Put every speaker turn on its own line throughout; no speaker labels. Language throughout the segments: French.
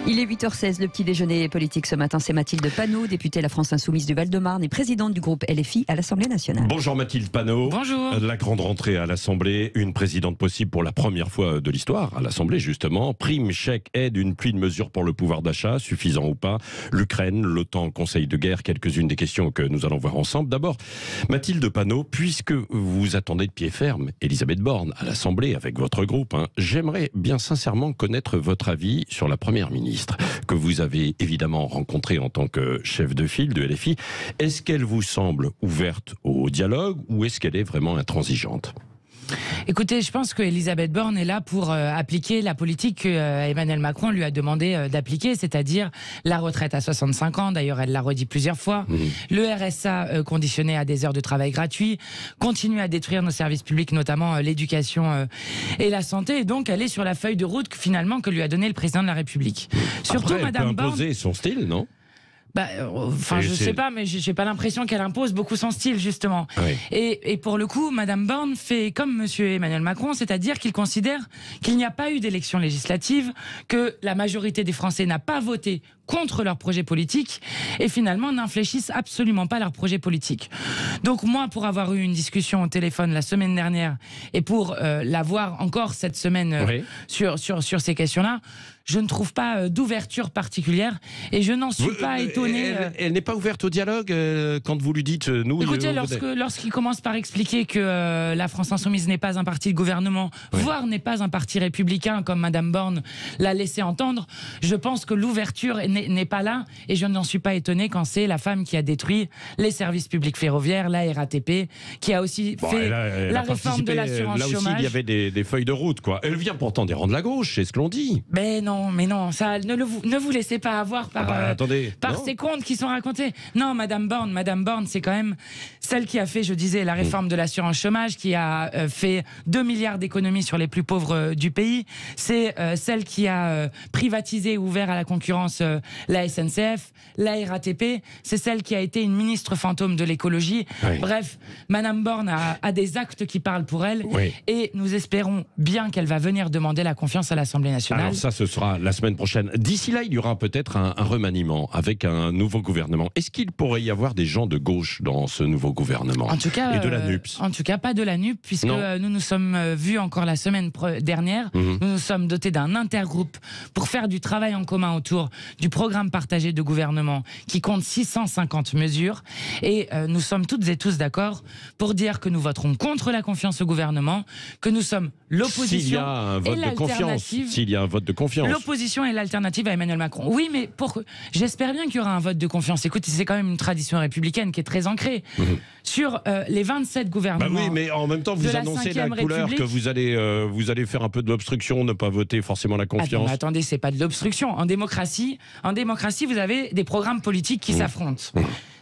Il est 8h16, le petit déjeuner politique ce matin, c'est Mathilde Panot, députée La France Insoumise du Val-de-Marne et présidente du groupe LFI à l'Assemblée nationale.
Bonjour Mathilde Panot.
Bonjour.
La grande rentrée à l'Assemblée, une présidente possible pour la première fois de l'histoire, à l'Assemblée justement. Prime, chèque, aide, une pluie de mesures pour le pouvoir d'achat, suffisant ou pas. L'Ukraine, l'OTAN, Conseil de guerre, quelques-unes des questions que nous allons voir ensemble. D'abord, Mathilde Panot, puisque vous attendez de pied ferme Elisabeth Borne à l'Assemblée avec votre groupe, j'aimerais bien sincèrement connaître votre avis sur la Première ministre, que vous avez évidemment rencontrée en tant que chef de file de LFI. Est-ce qu'elle vous semble ouverte au dialogue ou est-ce qu'elle est vraiment intransigeante ?
Écoutez, je pense qu'Elisabeth Borne est là pour appliquer la politique que Emmanuel Macron lui a demandé d'appliquer, c'est-à-dire la retraite à 65 ans, d'ailleurs elle l'a redit plusieurs fois, le RSA conditionné à des heures de travail gratuit, continuer à détruire nos services publics, notamment l'éducation et la santé, et donc elle est sur la feuille de route finalement que lui a donné le président de la République. Surtout
Après,
Madame
elle peut imposer
Borne,
son style, non ?
je sais pas, mais j'ai pas l'impression qu'elle impose beaucoup son style, justement.
Oui.
Et pour le coup, Madame Borne fait comme Monsieur Emmanuel Macron, c'est-à-dire qu'il considère qu'il n'y a pas eu d'élection législative, que la majorité des Français n'a pas voté contre leur projet politique et finalement n'infléchissent absolument pas leur projet politique. Donc moi, pour avoir eu une discussion au téléphone la semaine dernière et pour l'avoir encore cette semaine sur ces questions-là, je ne trouve pas d'ouverture particulière et je n'en suis pas étonné.
Elle n'est pas ouverte au dialogue quand vous lui dites nous.
Écoutez, lorsqu'il commence par expliquer que la France Insoumise n'est pas un parti de gouvernement, voire n'est pas un parti républicain comme Madame Borne l'a laissé entendre, je pense que l'ouverture n'est pas là et je n'en suis pas étonné quand c'est la femme qui a détruit les services publics ferroviaires, la RATP, qui a aussi fait la réforme de l'assurance chômage.
Là aussi, il y avait des feuilles de route, quoi. Elle vient pourtant des rangs de la gauche, c'est ce que l'on dit.
Mais non, ça, ne vous laissez pas avoir par ces contes qui sont racontés. Non, Madame Borne, c'est quand même celle qui a fait, je disais, la réforme de l'assurance chômage, qui a fait 2 milliards d'économies sur les plus pauvres du pays. C'est celle qui a privatisé, ouvert à la concurrence la SNCF, la RATP. C'est celle qui a été une ministre fantôme de l'écologie. Oui. Bref, Madame Borne a des actes qui parlent pour elle. Oui. Et nous espérons bien qu'elle va venir demander la confiance à l'Assemblée nationale.
Alors ça, ce sera la semaine prochaine. D'ici là, il y aura peut-être un remaniement avec un nouveau gouvernement. Est-ce qu'il pourrait y avoir des gens de gauche dans ce nouveau gouvernement ?
En tout cas,
et de la NUPS ?
En tout cas, pas de la NUPS, puisque nous nous sommes vus encore la semaine dernière. Nous nous sommes dotés d'un intergroupe pour faire du travail en commun autour du programme partagé de gouvernement qui compte 650 mesures. Et nous sommes toutes et tous d'accord pour dire que nous voterons contre la confiance au gouvernement, que nous sommes l'opposition et l'alternative.
S'il y a un vote de confiance.
L'opposition et l'alternative à Emmanuel Macron. Oui, mais j'espère bien qu'il y aura un vote de confiance. Écoutez, c'est quand même une tradition républicaine qui est très ancrée. Sur les 27 gouvernements.
Oui, mais en même temps, vous annoncez la couleur que vous allez faire un peu de l'obstruction, ne pas voter forcément la confiance.
Attendez, c'est pas de l'obstruction. En démocratie, vous avez des programmes politiques qui s'affrontent.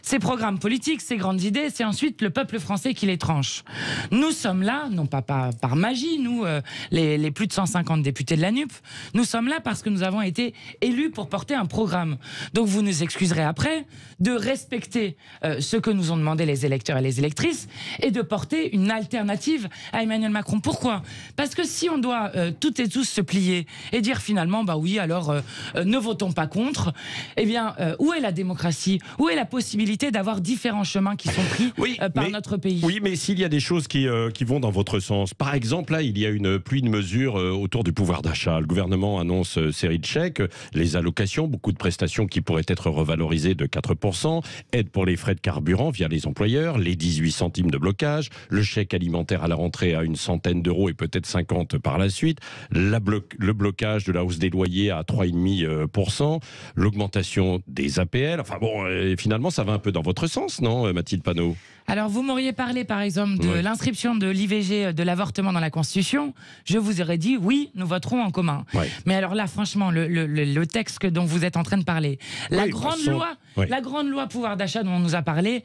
Ces programmes politiques, ces grandes idées, c'est ensuite le peuple français qui les tranche. Nous sommes là, non pas par magie, nous, les plus de 150 députés de la NUP, nous sommes là parce que nous avons été élus pour porter un programme. Donc vous nous excuserez après de respecter ce que nous ont demandé les électeurs et les électrices et de porter une alternative à Emmanuel Macron. Pourquoi ? Parce que si on doit toutes et tous se plier et dire finalement, ne votons pas contre, eh bien, où est la démocratie ? Où est la possibilité d'avoir différents chemins qui sont pris par notre pays.
Oui, mais s'il y a des choses qui vont dans votre sens, par exemple, là, il y a une pluie de mesures autour du pouvoir d'achat. Le gouvernement annonce série de chèques, les allocations, beaucoup de prestations qui pourraient être revalorisées de 4%, aide pour les frais de carburant via les employeurs, les 18 centimes de blocage, le chèque alimentaire à la rentrée à une centaine d'euros et peut-être 50 par la suite, le blocage de la hausse des loyers à 3,5%, l'augmentation des APL. Enfin bon, finalement, ça va un peu dans votre sens, non, Mathilde Panot ?
Alors, vous m'auriez parlé, par exemple, de l'inscription de l'IVG, de l'avortement dans la Constitution. Je vous aurais dit, oui, nous voterons en commun. Mais alors là, franchement, le texte dont vous êtes en train de parler, la grande loi pouvoir d'achat dont on nous a parlé,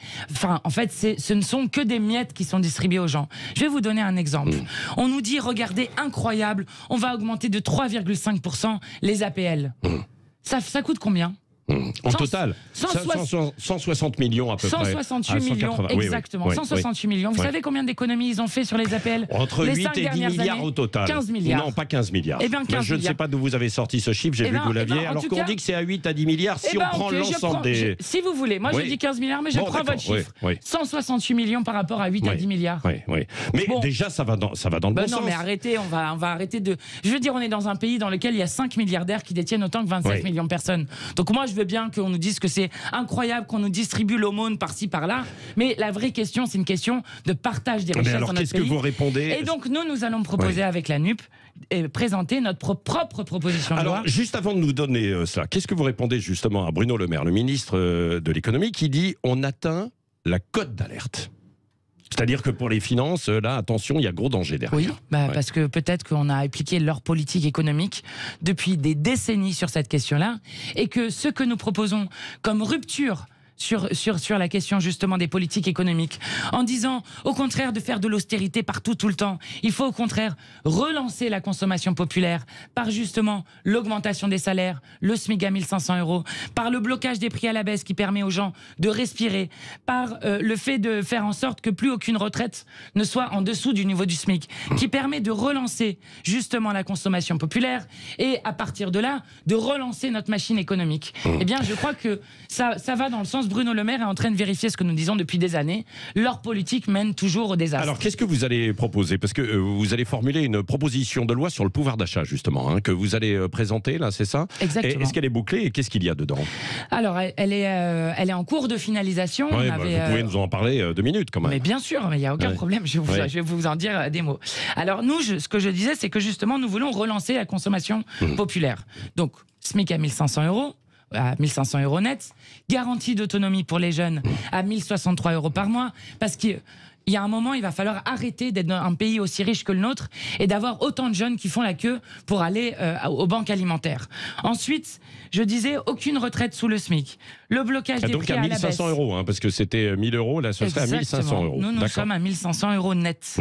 en fait, ce ne sont que des miettes qui sont distribuées aux gens. Je vais vous donner un exemple. On nous dit, regardez, incroyable, on va augmenter de 3,5% les APL. Ça coûte combien ?
En total, 160 millions à peu près.
168 millions, exactement. Oui, 168 millions. Vous savez combien d'économies ils ont fait sur les APL?
Entre 8 et 10 milliards au total.
15 milliards.
Non, pas 15 milliards.
Eh bien, 15
je ne sais pas d'où vous avez sorti ce chiffre, j'ai vu que vous l'aviez. Alors qu'on dit que c'est à 8 à 10 milliards si on prend l'ensemble des...
Si vous voulez, moi je dis 15 milliards, mais je prends votre chiffre. 168 millions par rapport à 8 à 10 milliards.
Mais déjà, ça va dans le bon sens.
Non, mais arrêtez, on va arrêter de... Je veux dire, on est dans un pays dans lequel il y a 5 milliardaires qui détiennent autant que 27 millions de personnes. Donc moi, je veux bien qu'on nous dise que c'est incroyable qu'on nous distribue l'aumône par-ci par-là, mais la vraie question, c'est une question de partage des richesses dans notre pays.
Qu'est-ce que vous répondez?
Et donc nous allons proposer avec la NUP et présenter notre propre proposition de loi.
Alors juste avant de nous donner ça, qu'est-ce que vous répondez justement à Bruno Le Maire, le ministre de l'économie, qui dit on atteint la cote d'alerte? C'est-à-dire que pour les finances, là, attention, il y a gros danger derrière.
Oui, parce que peut-être qu'on a appliqué leur politique économique depuis des décennies sur cette question-là, et que ce que nous proposons comme rupture sur la question justement des politiques économiques, en disant au contraire de faire de l'austérité partout tout le temps, il faut au contraire relancer la consommation populaire par justement l'augmentation des salaires, le SMIC à 1500 €, par le blocage des prix à la baisse qui permet aux gens de respirer, par le fait de faire en sorte que plus aucune retraite ne soit en dessous du niveau du SMIC, qui permet de relancer justement la consommation populaire et à partir de là de relancer notre machine économique. Eh bien je crois que ça va dans le sens. Bruno Le Maire est en train de vérifier ce que nous disons depuis des années. Leur politique mène toujours au désastre.
Alors, qu'est-ce que vous allez proposer? Parce que vous allez formuler une proposition de loi sur le pouvoir d'achat, justement, que vous allez présenter, là, c'est ça?
Exactement.
Est-ce qu'elle est bouclée et qu'est-ce qu'il y a dedans?
Alors, elle est en cours de finalisation.
Vous pouvez nous en parler 2 minutes, quand même.
Mais bien sûr, mais il n'y a aucun problème. Je vais vous en dire des mots. Alors, nous, ce que je disais, c'est que justement, nous voulons relancer la consommation populaire. Donc, SMIC à 1500 €. À 1500 € net, garantie d'autonomie pour les jeunes à 1063 € par mois, parce qu'il y a un moment, il va falloir arrêter d'être dans un pays aussi riche que le nôtre et d'avoir autant de jeunes qui font la queue pour aller aux banques alimentaires. Ensuite, je disais, aucune retraite sous le SMIC. Le blocage des prix à la baisse.
Donc à 1500 €, parce que c'était 1000 €, là ce serait à 1500 €.
Nous sommes à 1500 € net.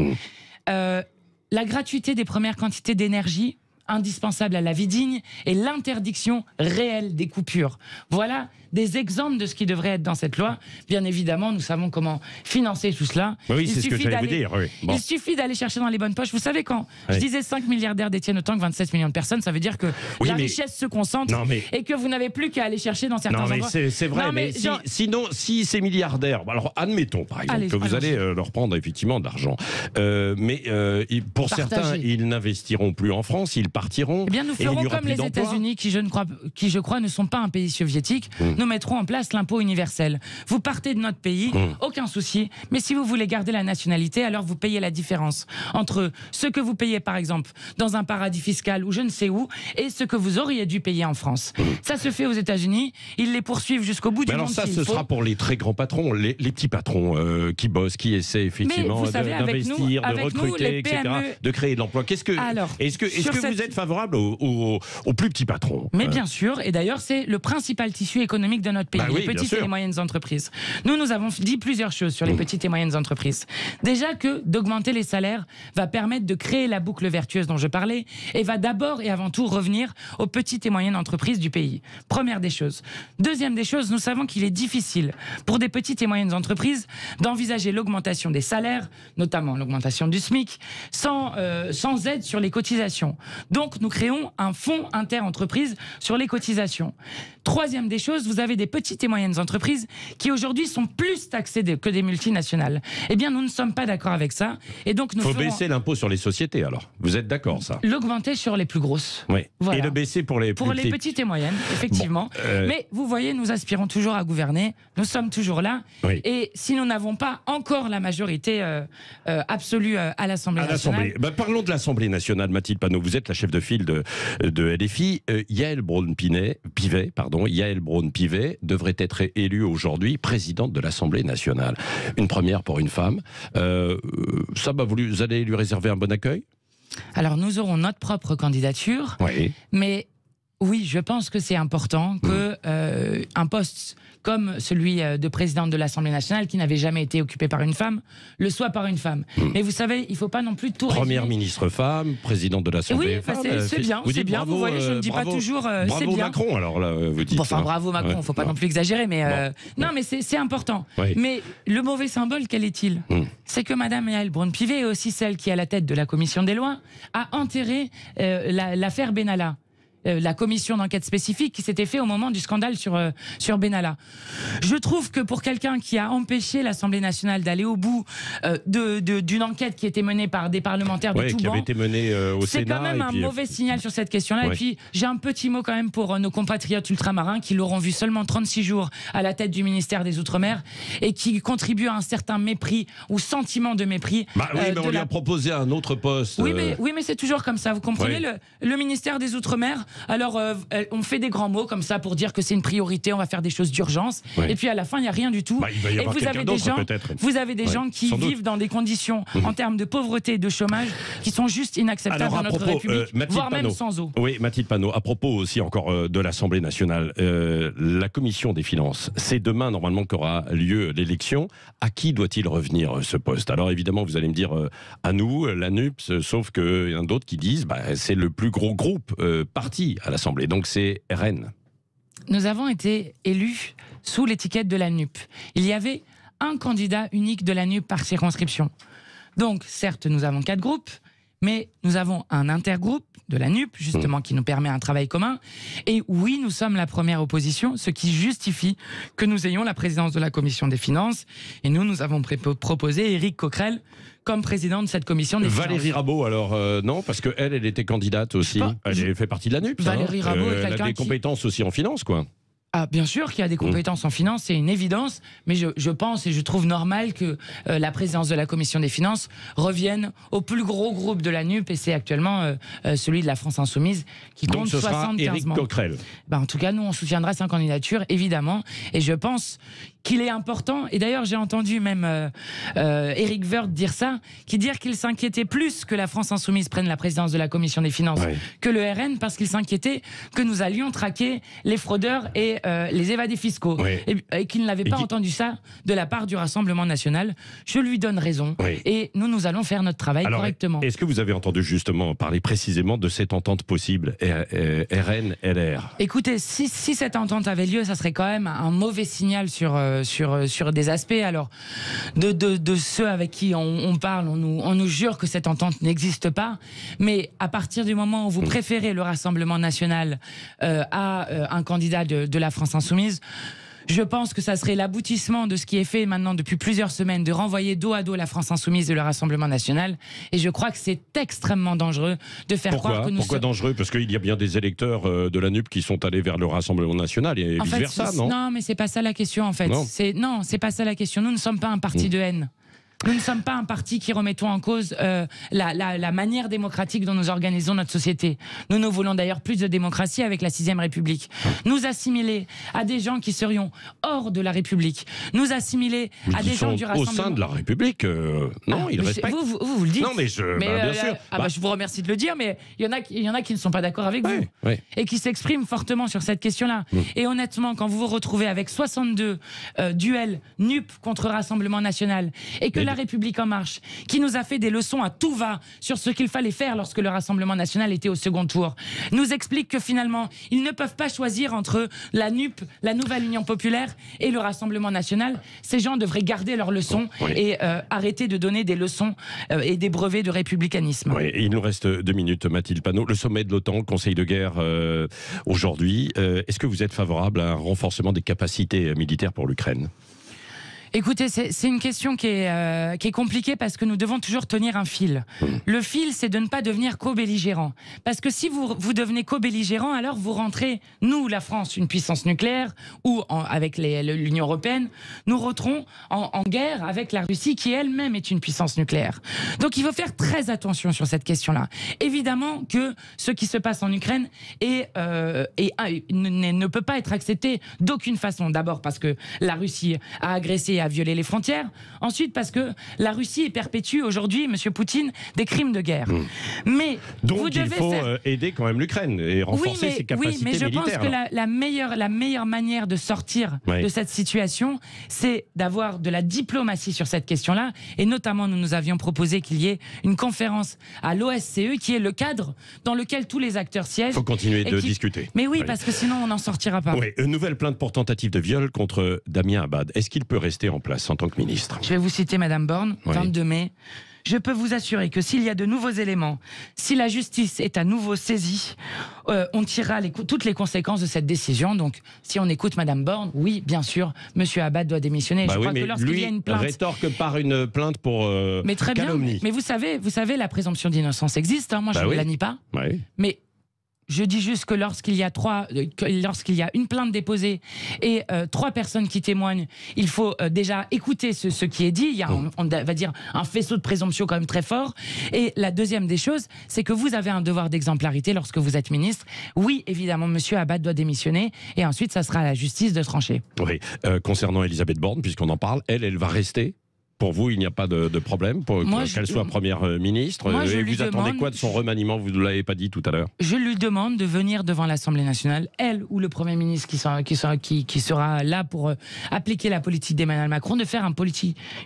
La gratuité des premières quantités d'énergie, indispensable à la vie digne, et l'interdiction réelle des coupures. Voilà des exemples de ce qui devrait être dans cette loi. Bien évidemment, nous savons comment financer tout cela.
Oui, c'est ce que j'allais vous dire. Oui. Bon.
Il suffit d'aller chercher dans les bonnes poches. Vous savez, quand je disais 5 milliardaires détiennent autant que 27 millions de personnes, ça veut dire que la richesse se concentre et que vous n'avez plus qu'à aller chercher dans certains endroits.
C'est vrai, mais sinon, si ces milliardaires... Alors, admettons, par exemple, que vous allez leur prendre effectivement de l'argent. Mais pour certains, ils n'investiront plus en France, ils partiront.
Eh bien, nous ferons comme les États-Unis, qui, je crois, ne sont pas un pays soviétique. Nous mettrons en place l'impôt universel. Vous partez de notre pays, aucun souci, mais si vous voulez garder la nationalité, alors vous payez la différence entre ce que vous payez, par exemple, dans un paradis fiscal ou je ne sais où, et ce que vous auriez dû payer en France. Ça se fait aux États-Unis, ils les poursuivent jusqu'au bout du monde.
Alors ça, ce sera pour les très grands patrons, les petits patrons qui bossent, qui essaient effectivement d'investir, de recruter, etc., de créer de l'emploi. Est-ce que vous êtes favorable aux plus petits patrons?
Mais bien sûr, et d'ailleurs, c'est le principal tissu économique de notre pays, les petites et les moyennes entreprises. Nous avons dit plusieurs choses sur les petites et moyennes entreprises. Déjà que d'augmenter les salaires va permettre de créer la boucle vertueuse dont je parlais et va d'abord et avant tout revenir aux petites et moyennes entreprises du pays. Première des choses. Deuxième des choses, nous savons qu'il est difficile pour des petites et moyennes entreprises d'envisager l'augmentation des salaires, notamment l'augmentation du SMIC, sans aide sur les cotisations. Donc nous créons un fonds inter-entreprises sur les cotisations. Troisième des choses, vous avez des petites et moyennes entreprises qui aujourd'hui sont plus taxées que des multinationales. Eh bien, nous ne sommes pas d'accord avec ça. Et donc, nous
faut baisser l'impôt sur les sociétés, alors. Vous êtes d'accord, ça?
L'augmenter sur les plus grosses.
Oui. Voilà. Et le baisser pour les
petites et moyennes, effectivement. Bon, mais vous voyez, nous aspirons toujours à gouverner. Nous sommes toujours là. Oui. Et si nous n'avons pas encore la majorité absolue à l'Assemblée nationale...
parlons de l'Assemblée nationale, Mathilde Panot. Vous êtes la chef de file de LFI. Yaël Braun-Pivet devrait être élue aujourd'hui présidente de l'Assemblée nationale. Une première pour une femme. Vous allez lui réserver un bon accueil?
Alors, nous aurons notre propre candidature, mais Oui, je pense que c'est important que un poste comme celui de présidente de l'Assemblée nationale, qui n'avait jamais été occupé par une femme, le soit par une femme. Mais vous savez, il ne faut pas non plus tout
Première
résumer.
ministre femme, présidente de l'Assemblée
Oui,
femme.
c'est bien, c'est bien. Vous voyez, je ne dis pas toujours c'est
Bravo
bien.
Macron, alors là, vous dites.
Bon, enfin, bravo Macron, il ne faut pas non plus exagérer, mais non, mais c'est important.
Oui.
Mais le mauvais symbole, quel est-il? C'est que Madame Yael Braun-Pivet est aussi celle qui est à la tête de la commission des lois, a enterré l'affaire Benalla. La commission d'enquête spécifique qui s'était fait au moment du scandale sur Benalla. Je trouve que pour quelqu'un qui a empêché l'Assemblée nationale d'aller au bout d'une enquête qui était menée par des parlementaires de tout
qui
banc,
avait été menée au
c'est
Sénat.
quand même un mauvais signal sur cette question-là.
Ouais.
Et puis, j'ai un petit mot quand même pour nos compatriotes ultramarins qui l'auront vu seulement 36 jours à la tête du ministère des Outre-mer et qui contribuent à un certain mépris ou sentiment de mépris.
Bah oui, mais on lui a proposé un autre poste.
Oui, mais c'est toujours comme ça, vous comprenez, le ministère des Outre-mer, alors on fait des grands mots comme ça pour dire que c'est une priorité, on va faire des choses d'urgence, et puis à la fin, il n'y a rien du tout.
Bah, il va y avoir quelqu'un d'autre, peut-être.
Vous avez des gens qui vivent dans des conditions, en termes de pauvreté et de chômage, qui sont juste inacceptables dans notre République, voire même sans eau.
Oui, Mathilde Panot, à propos aussi encore de l'Assemblée nationale, la commission des finances, c'est demain normalement qu'aura lieu l'élection. À qui doit-il revenir ce poste? Alors évidemment, vous allez me dire à nous, la NUPS, sauf qu'il y en a d'autres qui disent c'est le plus gros groupe parti à l'Assemblée, donc c'est RN.
Nous avons été élus sous l'étiquette de la NUP. Il y avait un candidat unique de la NUP par circonscription. Donc certes, nous avons 4 groupes, mais nous avons un intergroupe de la NUP, justement, qui nous permet un travail commun. Et oui, nous sommes la première opposition, ce qui justifie que nous ayons la présidence de la Commission des finances. Et nous avons proposé Éric Coquerel comme président de cette commission des finances.
Valérie Rabault, alors non, parce qu'elle était candidate aussi. Elle fait partie de la NUP.
Valérie Rabault est quelqu'un
elle a des compétences aussi en finance, quoi.
Ah, bien sûr qu'il y a des compétences en finance, c'est une évidence, mais je pense et je trouve normal que la présidence de la Commission des finances revienne au plus gros groupe de la NUP, et c'est actuellement celui de la France Insoumise qui compte 75 membres. Donc ce sera Éric
Coquerel.
En tout cas, nous, on soutiendra sa candidature, évidemment, et je pense qu'il est important, et d'ailleurs j'ai entendu même Éric Woerth dire ça, qu'il s'inquiétait plus que la France Insoumise prenne la présidence de la Commission des finances que le RN, parce qu'il s'inquiétait que nous allions traquer les fraudeurs et les évadés fiscaux, et qu'il n'avait pas entendu ça de la part du Rassemblement national. Je lui donne raison, et nous allons faire notre travail correctement.
Est-ce que vous avez entendu justement parler précisément de cette entente possible RN-LR?
Écoutez, si cette entente avait lieu, ça serait quand même un mauvais signal sur des aspects. Alors, de ceux avec qui on parle, on nous jure que cette entente n'existe pas, mais à partir du moment où vous préférez le Rassemblement national à un candidat de la France Insoumise, je pense que ça serait l'aboutissement de ce qui est fait maintenant depuis plusieurs semaines, de renvoyer dos à dos la France Insoumise et le Rassemblement national. Et je crois que c'est extrêmement dangereux de faire croire que nous...
Pourquoi dangereux? Parce qu'il y a bien des électeurs de la NUP qui sont allés vers le Rassemblement national et vice-versa, non?
Non, mais c'est pas ça la question, en fait. Non, c'est pas ça la question. Nous ne sommes pas un parti de haine. Nous ne sommes pas un parti qui remettons en cause la manière démocratique dont nous organisons notre société. Nous voulons d'ailleurs plus de démocratie avec la 6ème République. Nous assimiler à des gens qui serions hors de la République. Nous assimiler à des gens du Rassemblement.
Au sein de la République, non, ils respectent.
Vous le dites.
Non, mais bien sûr.
Je vous remercie de le dire, mais il y en a qui ne sont pas d'accord avec vous. Et qui s'expriment fortement sur cette question-là. Et honnêtement, quand vous vous retrouvez avec 62 duels NUP contre Rassemblement national, et que la République en marche, qui nous a fait des leçons à tout va sur ce qu'il fallait faire lorsque le Rassemblement national était au second tour, nous explique que finalement, ils ne peuvent pas choisir entre la NUP, la Nouvelle Union Populaire, et le Rassemblement national. Ces gens devraient garder leurs leçons et arrêter de donner des leçons et des brevets de républicanisme.
Il nous reste 2 minutes, Mathilde Panot. Le sommet de l'OTAN, le Conseil de guerre aujourd'hui, est-ce que vous êtes favorable à un renforcement des capacités militaires pour l'Ukraine?
Écoutez, c'est une question qui est compliquée parce que nous devons toujours tenir un fil. Le fil, c'est de ne pas devenir co-belligérant. Parce que si vous devenez co-belligérant, alors vous rentrez, nous, la France, une puissance nucléaire, ou avec l'Union européenne, nous rentrons en guerre avec la Russie, qui elle-même est une puissance nucléaire. Donc il faut faire très attention sur cette question-là. Évidemment que ce qui se passe en Ukraine ne peut pas être accepté d'aucune façon. D'abord parce que la Russie a agressé à violer les frontières. Ensuite, parce que la Russie perpétue aujourd'hui, Monsieur Poutine, des crimes de guerre. Mais
donc
vous devez
il faut
faire...
aider quand même l'Ukraine et renforcer ses capacités militaires.
Oui, mais je pense que la meilleure manière de sortir de cette situation, c'est d'avoir de la diplomatie sur cette question-là. Et notamment, nous avions proposé qu'il y ait une conférence à l'OSCE, qui est le cadre dans lequel tous les acteurs siègent.
Il faut continuer de discuter.
Mais oui, parce que sinon, on n'en sortira pas.
Oui, une nouvelle plainte pour tentative de viol contre Damien Abad. Est-ce qu'il peut rester en place en tant que ministre?
Je vais vous citer Madame Borne, 22 mai. Je peux vous assurer que s'il y a de nouveaux éléments, si la justice est à nouveau saisie, on tirera toutes les conséquences de cette décision. Donc, si on écoute Madame Borne, oui, bien sûr, Monsieur Abad doit démissionner.
Je
crois que lorsqu'il y a une plainte,
rétorque par une plainte pour
mais très
calomnie.
Bien. Mais vous savez, la présomption d'innocence existe. Hein, moi, je ne la nie pas. Mais je dis juste que lorsqu'il y a une plainte déposée et 3 personnes qui témoignent, il faut déjà écouter ce qui est dit. Il y a, on va dire, un faisceau de présomption quand même très fort. Et la deuxième des choses, c'est que vous avez un devoir d'exemplarité lorsque vous êtes ministre. Oui, évidemment, Monsieur Abad doit démissionner et ensuite, ça sera à la justice de trancher.
Oui. Concernant Elisabeth Borne, puisqu'on en parle, elle va rester? Pour vous, il n'y a pas de problème pour qu'elle soit première ministre? Et vous attendez quoi de son remaniement? Vous ne l'avez pas dit tout à l'heure.
Je lui demande de venir devant l'Assemblée nationale, elle ou le Premier ministre qui sera là pour appliquer la politique d'Emmanuel Macron, de faire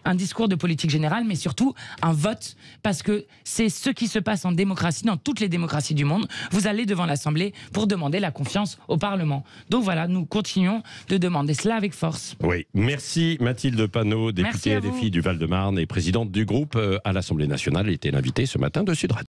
un discours de politique générale, mais surtout un vote, parce que c'est ce qui se passe en démocratie, dans toutes les démocraties du monde. Vous allez devant l'Assemblée pour demander la confiance au Parlement. Donc voilà, nous continuons de demander cela avec force.
Oui, merci Mathilde Panot, députée LFI du Val-de-Marne et présidente du groupe à l'Assemblée nationale, était l'invitée ce matin de Sud Radio.